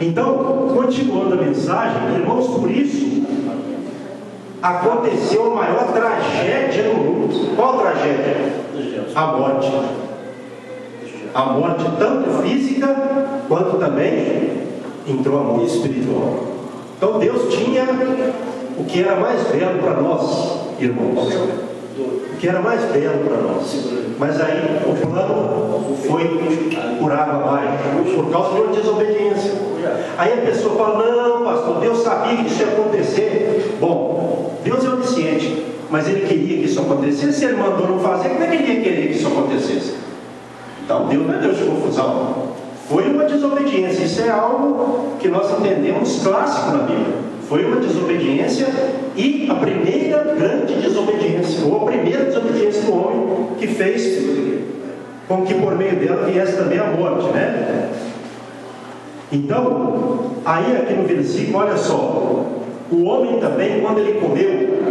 Então, continuando a mensagem, irmãos, por isso aconteceu a maior tragédia no mundo. Qual tragédia? A morte. A morte tanto física quanto também entrou a morte espiritual. Então Deus tinha o que era mais belo para nós, irmãos. O que era mais belo para nós. Mas aí o plano foi por água abaixo, por causa de uma desobediência. Aí a pessoa fala: não, pastor, Deus sabia que isso ia acontecer. Bom, Deus é onisciente, mas Ele queria que isso acontecesse. Se Ele mandou não fazer, como é que Ele ia querer que isso acontecesse? Então Deus não é Deus de confusão. Foi uma desobediência. Isso é algo que nós entendemos clássico na Bíblia. Foi uma desobediência, e a primeira grande desobediência, ou a primeira desobediência do homem, que fez com que por meio dela viesse também a morte, né? Então, aí aqui no versículo, olha só, o homem também, quando ele comeu,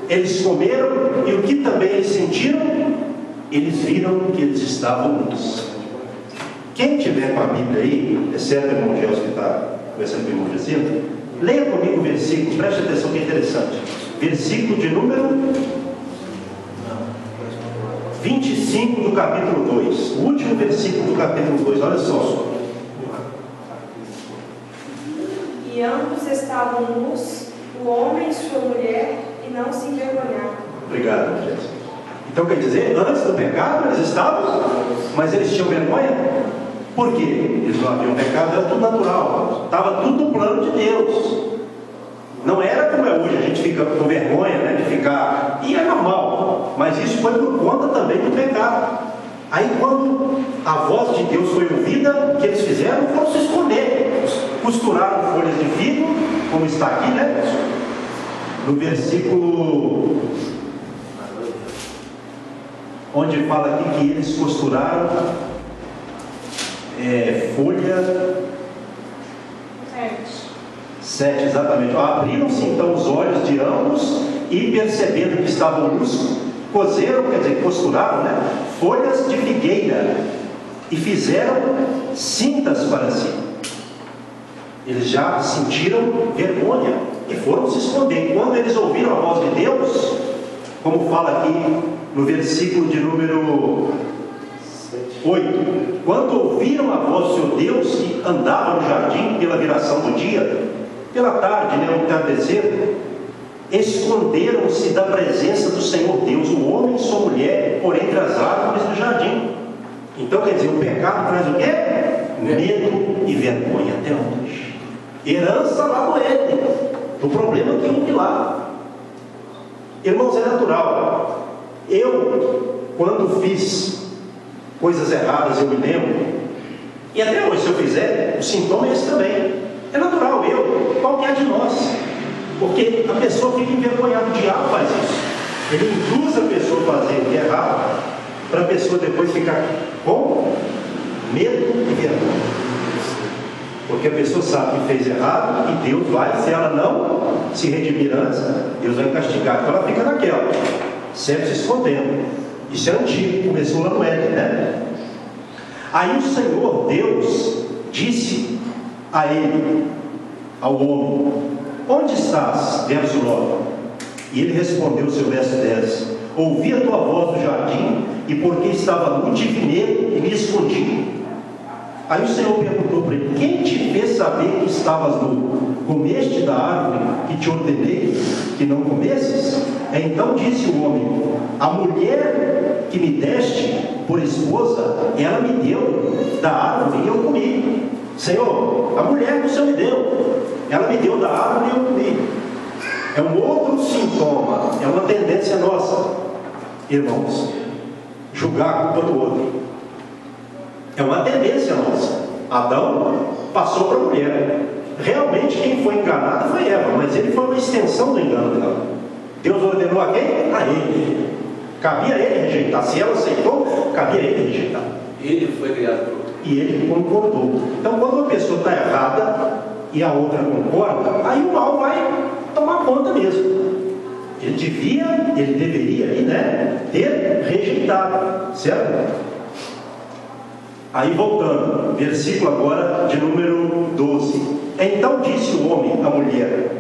eles comeram, e o que também eles sentiram? Eles viram que eles estavam nus. Quem tiver com a Bíblia aí, exceto o irmão Gelson que está conversando com o irmão Jacinto, leia comigo o versículo, preste atenção que é interessante. Versículo de número 25 do capítulo 2. O último versículo do capítulo 2, olha só. E ambos estavam nus, o homem e sua mulher, e não se envergonhavam. Obrigado, Jesus. Então quer dizer, antes do pecado eles estavam, mas eles tinham vergonha? Por quê? Eles não haviam pecado, era tudo natural, estava tudo no plano de Deus. Não era como é hoje, a gente fica com vergonha, né, de ficar, e é normal, mas isso foi por conta também do pecado. Aí quando a voz de Deus foi ouvida, o que eles fizeram? Foram se esconder, costuraram folhas de figo, como está aqui, né? No versículo onde fala aqui que eles costuraram folha 7, exatamente. Abriram-se então os olhos de ambos, e percebendo que estavam nus, coseram, quer dizer, costuraram, né, folhas de figueira, e fizeram cintas para si. Eles já sentiram vergonha e foram se esconder. Quando eles ouviram a voz de Deus, como fala aqui no versículo de número 8, quando ouviram a voz do seu Deus, que andava no jardim pela viração do dia, pela tarde, né, ao entardecer, esconderam-se da presença do Senhor Deus, o homem e sua mulher, por entre as árvores do jardim. Então quer dizer, o pecado traz o quê? Medo e vergonha até hoje. Herança lá do Éden, do problema que houve lá. Irmãos, é natural. Eu, quando fiz coisas erradas, eu me lembro, e até hoje, se eu fizer, o sintoma é esse também. É natural, qualquer de nós, porque a pessoa fica envergonhada. O diabo faz isso, ele induz a pessoa a fazer o que é errado, para a pessoa depois ficar com medo e vergonha, porque a pessoa sabe que fez errado, e Deus vai, se ela não se redimir antes, Deus vai castigar. Então ela fica naquela, sempre se escondendo. Isso é antigo, começou lá no Éden, né? Aí o Senhor Deus disse a ele, ao homem: onde estás? Verso 9. E ele respondeu, seu verso 10: ouvi a tua voz no jardim, e porque estava nu, tive medo e me escondi. Aí o Senhor perguntou para ele: quem te fez saber que estavas nu? Comeste da árvore que te ordenei que não comesses? Então disse o homem: a mulher que me deste por esposa, ela me deu da árvore e eu comi. Senhor, a mulher que o Senhor me deu, ela me deu da árvore e eu comi. É um outro sintoma, é uma tendência nossa, irmãos, julgar a culpa do outro. É uma tendência nossa. Adão passou para a mulher. Realmente quem foi enganado foi Eva, mas ele foi uma extensão do engano dela. Deus ordenou a quem? A ele. Cabia a ele rejeitar. Se ela aceitou, cabia a ele rejeitar. Ele foi criado por... E ele concordou. Então quando uma pessoa está errada e a outra concorda, aí o mal vai tomar conta mesmo. Ele deveria aí, né, ter rejeitado, certo? Aí voltando, versículo agora de número 12. Então disse o homem à mulher,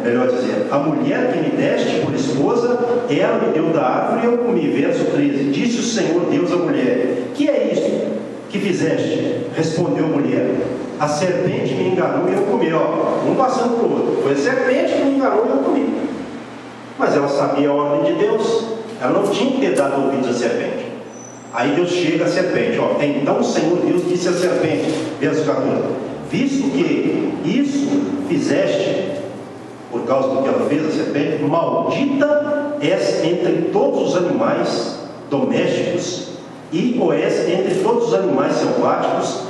melhor dizendo, a mulher que me deste por esposa, ela me deu da árvore e eu comi. Verso 13, disse o Senhor Deus à mulher, que é isto que fizeste? Respondeu a mulher, a serpente me enganou e eu comi. Um passando para o outro, foi a serpente que me enganou e eu comi. Mas ela sabia a ordem de Deus, ela não tinha que ter dado ouvidos à serpente. Aí Deus chega à serpente, então o Senhor Deus disse à serpente, verso 14, visto que isso fizeste, por causa do que ela fez, a serpente, maldita és entre todos os animais domésticos e o és entre todos os animais selváticos,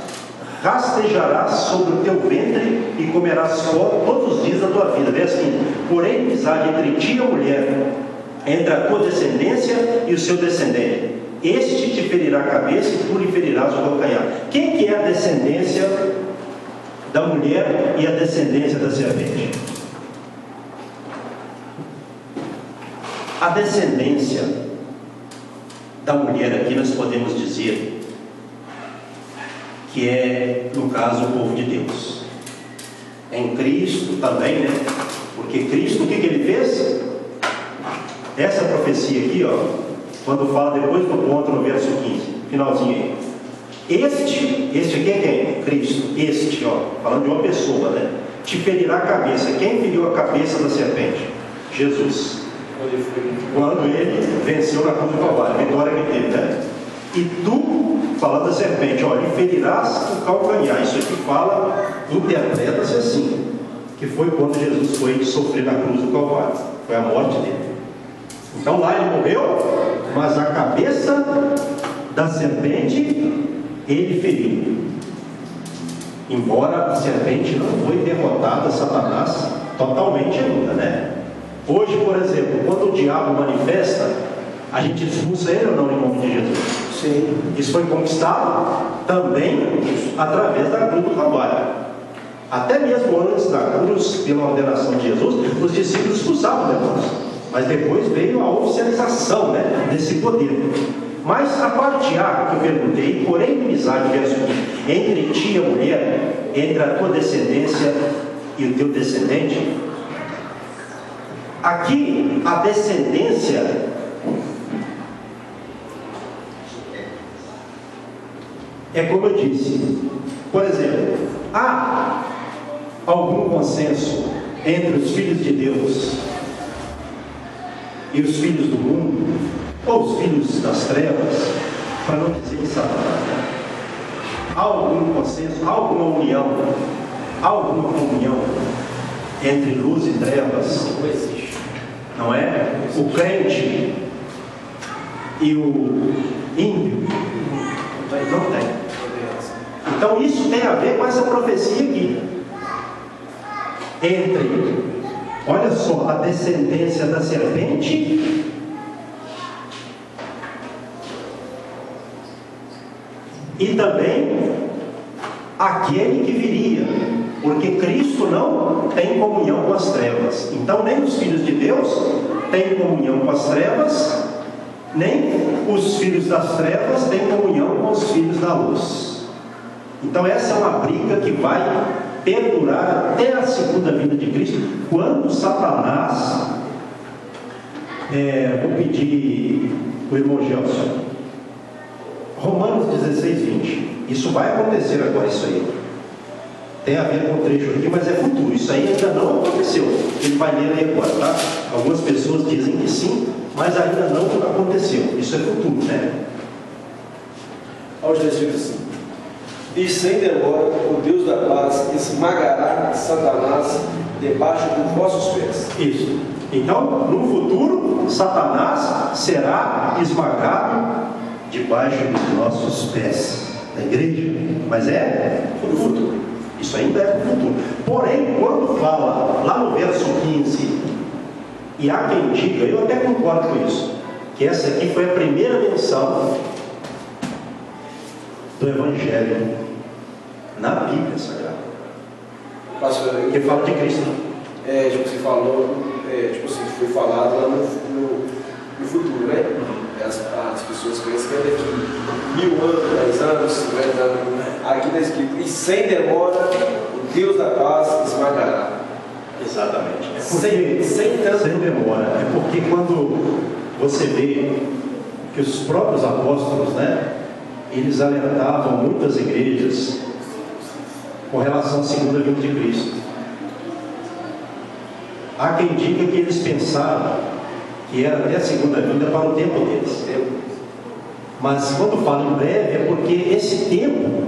rastejarás sobre o teu ventre e comerás pó todos os dias da tua vida. Verso 15, porém amizade entre ti e a mulher, entre a tua descendência e o seu descendente, este te ferirá a cabeça e tu lhe ferirás o calcanhar. Quem que é a descendência da mulher e a descendência da serpente? A descendência da mulher aqui nós podemos dizer que é, no caso, o povo de Deus. Em Cristo também, né? Porque Cristo, o que ele fez? Essa profecia aqui, quando fala depois do ponto no verso 15, finalzinho aí. Este aqui é quem? Cristo. Falando de uma pessoa, né? Te ferirá a cabeça. Quem feriu a cabeça da serpente? Jesus. Quando ele venceu na cruz do Calvário, a vitória que teve, né? E tu, falando da serpente, lhe ferirás o calcanhar. Isso aqui interpreta-se assim, que foi quando Jesus foi sofrer na cruz do Calvário. Foi a morte dele. Então lá ele morreu, mas a cabeça da serpente ele feriu. Embora a serpente não foi derrotada, Satanás, totalmente ainda, né? Hoje, por exemplo, quando o diabo manifesta, a gente expulsa ele ou não em nome de Jesus? Sim. Isso foi conquistado também através da cruz do Calvário. Até mesmo antes da cruz, pela ordenação de Jesus, os discípulos expulsavam demônios. Mas depois veio a oficialização, né, desse poder. Mas a parte A que eu perguntei, porém inimizade, verso 15, entre ti e a mulher, entre a tua descendência e o teu descendente. Aqui a descendência é como eu disse. Por exemplo, há algum consenso entre os filhos de Deus e os filhos do mundo, ou os filhos das trevas, para não dizer de Satanás, né? Há algum consenso, há alguma união, há alguma comunhão entre luz e trevas? Não existe. Não é? O crente e o ímpio não tem. Então isso tem a ver com essa profecia aqui. Entre, olha só, a descendência da serpente e também aquele que viria, porque Cristo não tem comunhão com as trevas. Então nem os filhos de Deus têm comunhão com as trevas, nem os filhos das trevas têm comunhão com os filhos da luz. Então essa é uma briga que vai perdurar até a segunda vinda de Cristo, quando Satanás, vou pedir o irmão Gelson, Romanos 16, 20, isso vai acontecer agora, isso aí tem a ver com o trecho aqui, mas é futuro, isso aí ainda não aconteceu, ele vai ler aí agora, tá? Algumas pessoas dizem que sim, mas ainda não aconteceu, isso é futuro, né? Olha o Jesus assim: e sem demora o Deus da paz esmagará Satanás debaixo dos vossos pés. Isso. Então, no futuro, Satanás será esmagado debaixo dos nossos pés. Da igreja. Mas é no futuro. Isso ainda é no futuro. Porém, quando fala lá no verso 15, e há quem diga, eu até concordo com isso, que essa aqui foi a primeira menção do Evangelho na Bíblia Sagrada. Que fala de Cristo. Tipo, você falou, tipo assim, foi falado lá no futuro, né? as pessoas conhecem que é daqui 1000 anos, 10 anos, 50 anos. Aqui está escrito: e sem demora, o Deus da paz esmagará. Exatamente. Sem demora. É porque quando você vê que os próprios apóstolos, né, eles alertavam muitas igrejas com relação à segunda vinda de Cristo. Há quem diga que eles pensavam que era até a segunda vinda para o tempo deles. Mas quando fala em breve, é porque esse tempo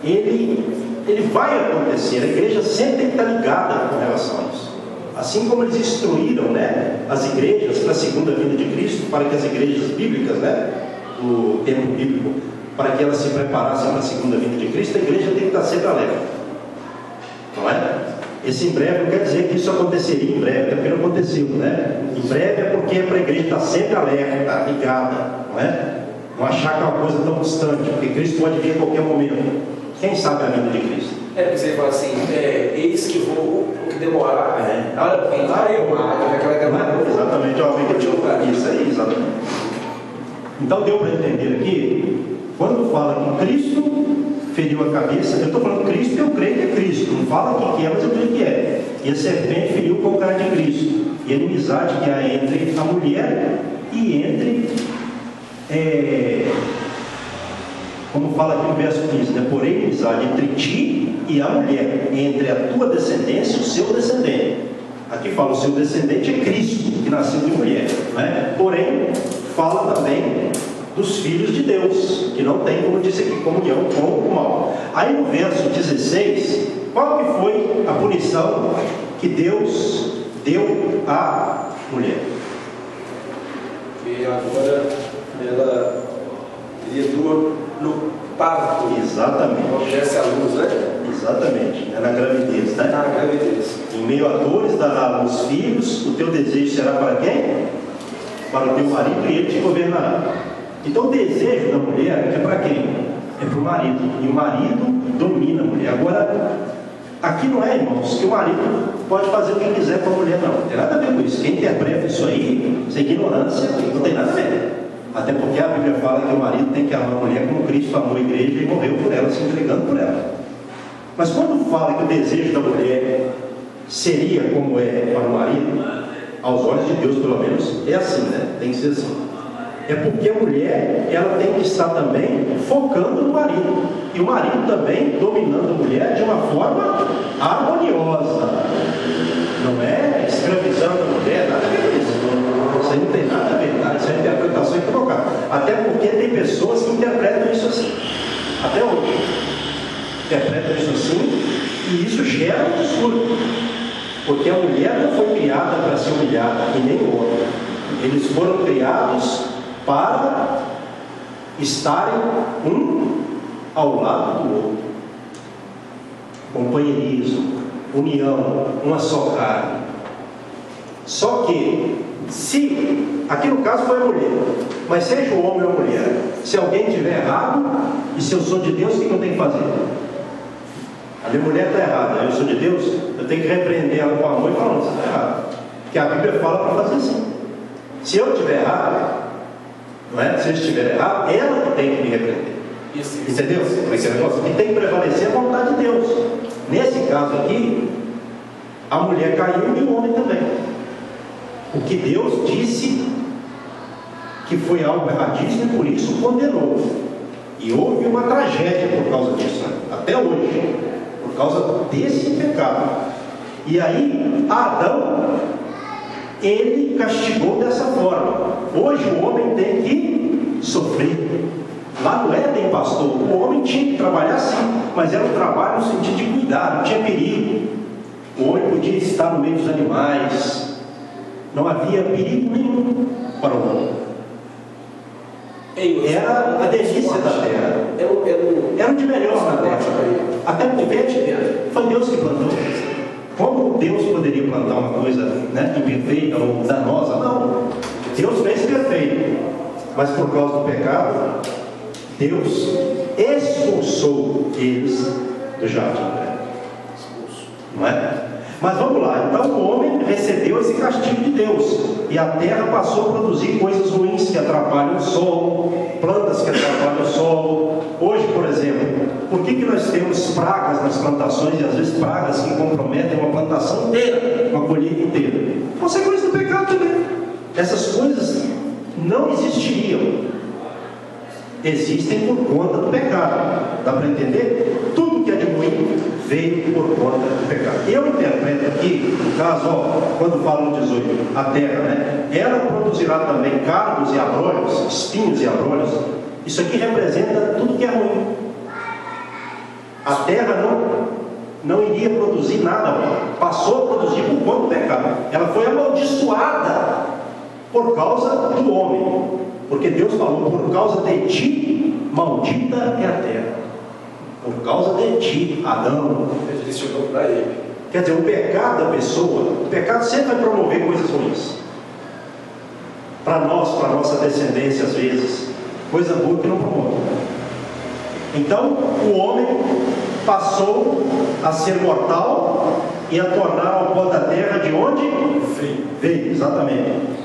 ele vai acontecer. A igreja sempre tem que estar ligada com relação a isso. Assim como eles instruíram, né, as igrejas para a segunda vinda de Cristo, para que as igrejas bíblicas, né, do tempo bíblico, para que elas se preparassem para a segunda vinda de Cristo, a igreja tem que estar sempre alerta. Não é? Esse em breve não quer dizer que isso aconteceria em breve, até porque não aconteceu, né? Em breve é porque é para a igreja estar sempre alerta, ligada, não é? Não achar que é uma coisa tão distante, porque Cristo pode vir a qualquer momento. Quem sabe a vinda de Cristo? Porque você fala assim, eis que vou, o que demorar, exatamente, isso aí, exatamente. Então deu para entender aqui, quando fala que Cristo feriu a cabeça, eu estou falando Cristo, eu creio que é Cristo, não fala o que é, mas eu creio que é. E a serpente feriu com o cara de Cristo, e a inimizade que há entre a mulher e entre, como fala aqui no verso 15, né? Porém, inimizade entre ti e a mulher, entre a tua descendência e o seu descendente. Aqui fala o seu descendente é Cristo, que nasceu de mulher, né? Porém, fala também dos filhos de Deus, que não tem, como disse aqui, comunhão com o mal. Aí no verso 16, qual que foi a punição que Deus deu à mulher? Que agora ela teria dor no parto. Exatamente. Acontece a luz, né? Exatamente, é na gravidez, né? Na gravidez. Em meio a dores dará os filhos, o teu desejo será para quem? Para o teu marido, e ele te governará. Então o desejo da mulher é para quem? É para o marido. E o marido domina a mulher. Agora, aqui não é, irmãos, que o marido pode fazer o que quiser com a mulher, não. Não tem nada a ver com isso. Quem interpreta isso aí, isso é ignorância, não tem nada a ver. Até porque a Bíblia fala que o marido tem que amar a mulher como Cristo amou a igreja e morreu por ela, se entregando por ela. Mas quando fala que o desejo da mulher seria como é para o marido, aos olhos de Deus pelo menos, é assim, né? Tem que ser assim. É porque a mulher, ela tem que estar também focando no marido. E o marido também dominando a mulher de uma forma harmoniosa. Não é escravizando a mulher, nada a ver com isso. Isso aí não tem nada a ver, nada. Isso é interpretação equivocada. Até porque tem pessoas que interpretam isso assim. Até hoje. Interpretam isso assim e isso gera um absurdo. Porque a mulher não foi criada para ser humilhada, e nem o homem. Eles foram criados para estarem um ao lado do outro. Companheirismo, união, uma só carne. Só que, se, aqui no caso foi a mulher, mas seja o homem ou a mulher, se alguém estiver errado, e se eu sou de Deus, o que eu tenho que fazer? A minha mulher está errada, eu sou de Deus, eu tenho que repreender ela com amor e falar, não, você está errado. Porque a Bíblia fala para fazer assim. Se eu estiver errado, não é? Se eu estiver errado, ela que tem que me repreender. Entendeu? Esse negócio que tem que prevalecer a vontade de Deus. Nesse caso aqui, a mulher caiu e o homem também. O que Deus disse que foi algo erradíssimo e por isso condenou. E houve uma tragédia por causa disso, né? Até hoje, por causa desse pecado. E aí, Adão, ele castigou dessa forma. Hoje o homem tem que sofrer. Lá no Éden, pastor, o homem tinha que trabalhar sim, mas era um trabalho no sentido de cuidar, não tinha perigo. O homem podia estar no meio dos animais, não havia perigo nenhum para o homem. Era a delícia da terra, era o de melhor na terra, até porque foi Deus que plantou. Como Deus poderia plantar uma coisa, né, imperfeita ou danosa? Não, Deus fez perfeito, mas por causa do pecado, Deus expulsou eles do jardim, não é? Mas vamos lá, então o homem recebeu esse castigo de Deus, e a terra passou a produzir coisas ruins que atrapalham o solo, plantas que atrapalham o solo. Hoje, por exemplo, por que nós temos pragas nas plantações, e às vezes pragas que comprometem uma plantação inteira, uma colheita inteira? Consequência do pecado também. Essas coisas não existiriam. Existem por conta do pecado. Dá para entender? Tudo que é de ruim veio por conta do pecado. Eu interpreto aqui, no caso, quando falo no 18, a terra, né? Ela produzirá também cardos e abrolhos, espinhos e abrolhos. Isso aqui representa tudo que é ruim. A terra não iria produzir nada, passou a produzir por conta do pecado. Ela foi amaldiçoada por causa do homem. Porque Deus falou, por causa de ti, maldita é a terra. Por causa de ti, Adão. Ele direcionou para ele. Quer dizer, o pecado da pessoa, o pecado sempre vai promover coisas ruins. Para nós, para nossa descendência, às vezes, coisa boa que não promove. Então, o homem passou a ser mortal e a tornar ao pó da terra de onde? Veio, exatamente.